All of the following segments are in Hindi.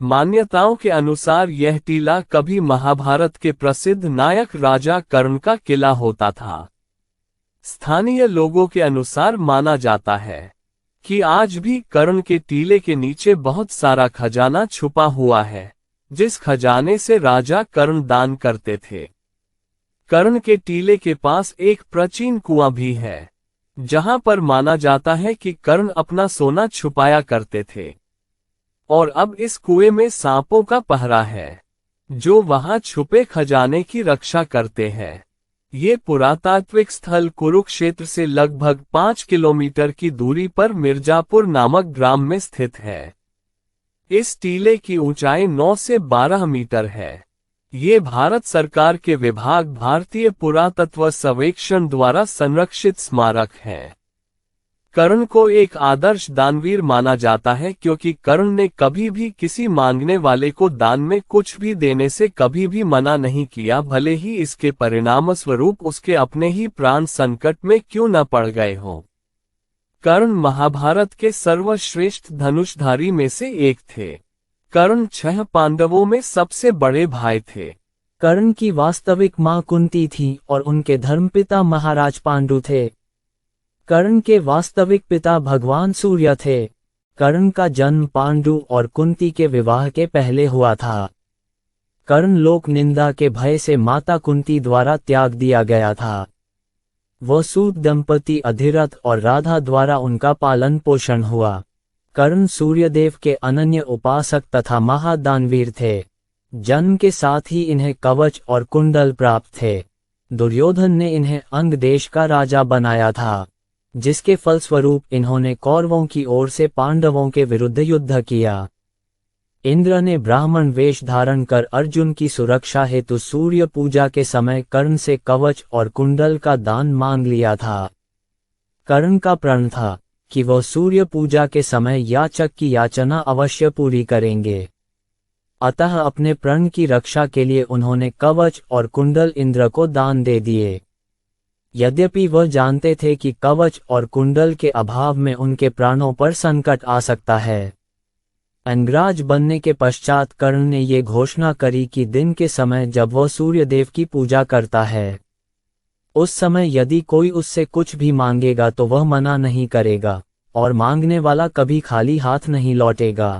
मान्यताओं के अनुसार यह टीला कभी महाभारत के प्रसिद्ध नायक राजा कर्ण का किला होता था। स्थानीय लोगों के अनुसार माना जाता है कि आज भी कर्ण के टीले के नीचे बहुत सारा खजाना छुपा हुआ है, जिस खजाने से राजा कर्ण दान करते थे। कर्ण के टीले के पास एक प्राचीन कुआं भी है, जहां पर माना जाता है कि कर्ण अपना सोना छुपाया करते थे। और अब इस कुएं में सांपों का पहरा है, जो वहां छुपे खजाने की रक्षा करते हैं। ये पुरातात्विक स्थल कुरुक्षेत्र से लगभग 5 किलोमीटर की दूरी पर मिर्जापुर नामक ग्राम में स्थित है। इस टीले की ऊंचाई 9 से 12 मीटर है। ये भारत सरकार के विभाग भारतीय पुरातत्व सर्वेक्षण द्वारा संरक्षित स्मारक है। कर्ण को एक आदर्श दानवीर माना जाता है, क्योंकि कर्ण ने कभी भी किसी मांगने वाले को दान में कुछ भी देने से कभी भी मना नहीं किया, भले ही इसके परिणामस्वरूप उसके अपने ही प्राण संकट में क्यों न पड़ गए हों। कर्ण महाभारत के सर्वश्रेष्ठ धनुषधारी में से एक थे। कर्ण 6 पांडवों में सबसे बड़े भाई थे। कर्ण की वास्तविक मां कुंती थी और उनके धर्मपिता महाराज पांडु थे। कर्ण के वास्तविक पिता भगवान सूर्य थे। कर्ण का जन्म पांडु और कुंती के विवाह के पहले हुआ था। कर्ण लोक निंदा के भय से माता कुंती द्वारा त्याग दिया गया था। वह सूत दंपति अधिरथ और राधा द्वारा उनका पालन पोषण हुआ। कर्ण सूर्यदेव के अनन्य उपासक तथा महादानवीर थे। जन्म के साथ ही इन्हें कवच और कुंडल प्राप्त थे। दुर्योधन ने इन्हें अंग देश का राजा बनाया था, जिसके फलस्वरूप इन्होंने कौरवों की ओर से पांडवों के विरुद्ध युद्ध किया। इंद्र ने ब्राह्मण वेश धारण कर अर्जुन की सुरक्षा हेतु सूर्य पूजा के समय कर्ण से कवच और कुंडल का दान मांग लिया था। कर्ण का प्रण था कि वह सूर्य पूजा के समय याचक की याचना अवश्य पूरी करेंगे। अतः अपने प्रण की रक्षा के लिए उन्होंने कवच और कुंडल इंद्र को दान दे दिए। यद्यपि वह जानते थे कि कवच और कुंडल के अभाव में उनके प्राणों पर संकट आ सकता है। अंगराज बनने के पश्चात कर्ण ने ये घोषणा करी कि दिन के समय जब वह सूर्यदेव की पूजा करता है, उस समय यदि कोई उससे कुछ भी मांगेगा तो वह मना नहीं करेगा और मांगने वाला कभी खाली हाथ नहीं लौटेगा।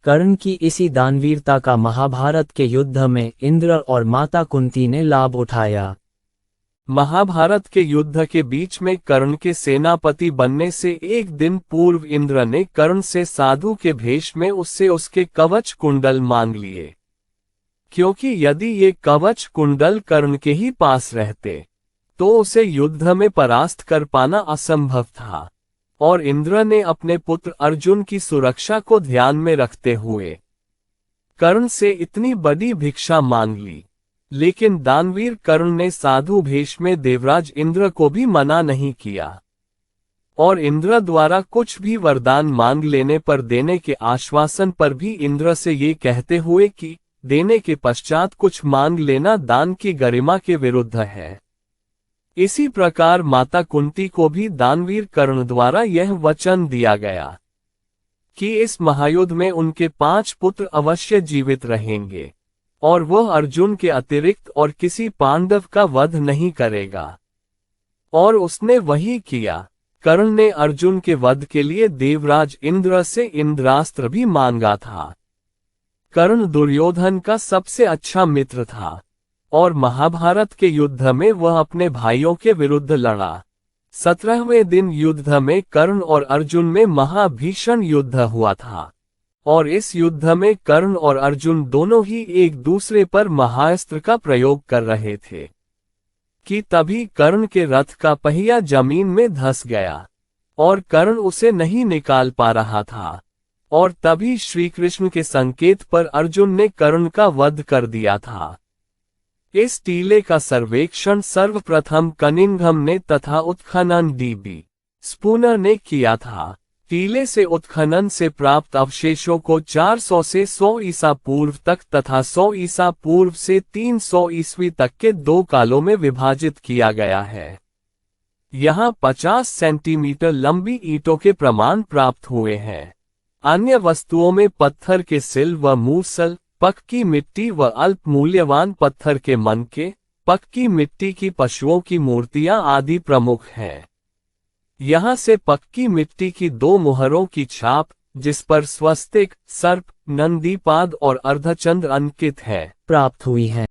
कर्ण की इसी दानवीरता का महाभारत के युद्ध में इंद्र और माता कुंती ने लाभ उठाया। महाभारत के युद्ध के बीच में कर्ण के सेनापति बनने से एक दिन पूर्व इंद्र ने कर्ण से साधु के भेष में उससे उसके कवच कुंडल मांग लिए, क्योंकि यदि ये कवच कुंडल कर्ण के ही पास रहते तो उसे युद्ध में परास्त कर पाना असंभव था। और इंद्र ने अपने पुत्र अर्जुन की सुरक्षा को ध्यान में रखते हुए कर्ण से इतनी बड़ी भिक्षा मांग ली। लेकिन दानवीर कर्ण ने साधु भेष में देवराज इंद्र को भी मना नहीं किया और इंद्र द्वारा कुछ भी वरदान मांग लेने पर देने के आश्वासन पर भी इंद्र से ये कहते हुए कि देने के पश्चात कुछ मांग लेना दान की गरिमा के विरुद्ध है। इसी प्रकार माता कुंती को भी दानवीर कर्ण द्वारा यह वचन दिया गया कि इस महायुद्ध में उनके 5 पुत्र अवश्य जीवित रहेंगे और वह अर्जुन के अतिरिक्त और किसी पांडव का वध नहीं करेगा। और उसने वही किया। कर्ण ने अर्जुन के वध के लिए देवराज इंद्र से इंद्रास्त्र भी मांगा था। कर्ण दुर्योधन का सबसे अच्छा मित्र था और महाभारत के युद्ध में वह अपने भाइयों के विरुद्ध लड़ा। 17वें दिन युद्ध में कर्ण और अर्जुन में महाभीषण युद्ध हुआ था और इस युद्ध में कर्ण और अर्जुन दोनों ही एक दूसरे पर महाअस्त्र का प्रयोग कर रहे थे कि तभी कर्ण के रथ का पहिया जमीन में धंस गया और कर्ण उसे नहीं निकाल पा रहा था और तभी श्री कृष्ण के संकेत पर अर्जुन ने कर्ण का वध कर दिया था। इस टीले का सर्वेक्षण सर्वप्रथम कनिंघम ने तथा उत्खनन डी.बी. स्पूनर ने किया था। टीले से उत्खनन से प्राप्त अवशेषों को 400 से 100 ईसा पूर्व तक तथा 100 ईसा पूर्व से 300 ईस्वी तक के 2 कालों में विभाजित किया गया है। यहाँ 50 सेंटीमीटर लंबी ईंटों के प्रमाण प्राप्त हुए हैं। अन्य वस्तुओं में पत्थर के सिल व मूसल, पक्की मिट्टी व अल्प मूल्यवान पत्थर के मनके, पक्की मिट्टी की पशुओं की मूर्तियां आदि प्रमुख हैं। यहाँ से पक्की मिट्टी की 2 मुहरों की छाप, जिस पर स्वस्तिक, सर्प, नंदीपाद और अर्धचंद्र अंकित है, प्राप्त हुई है।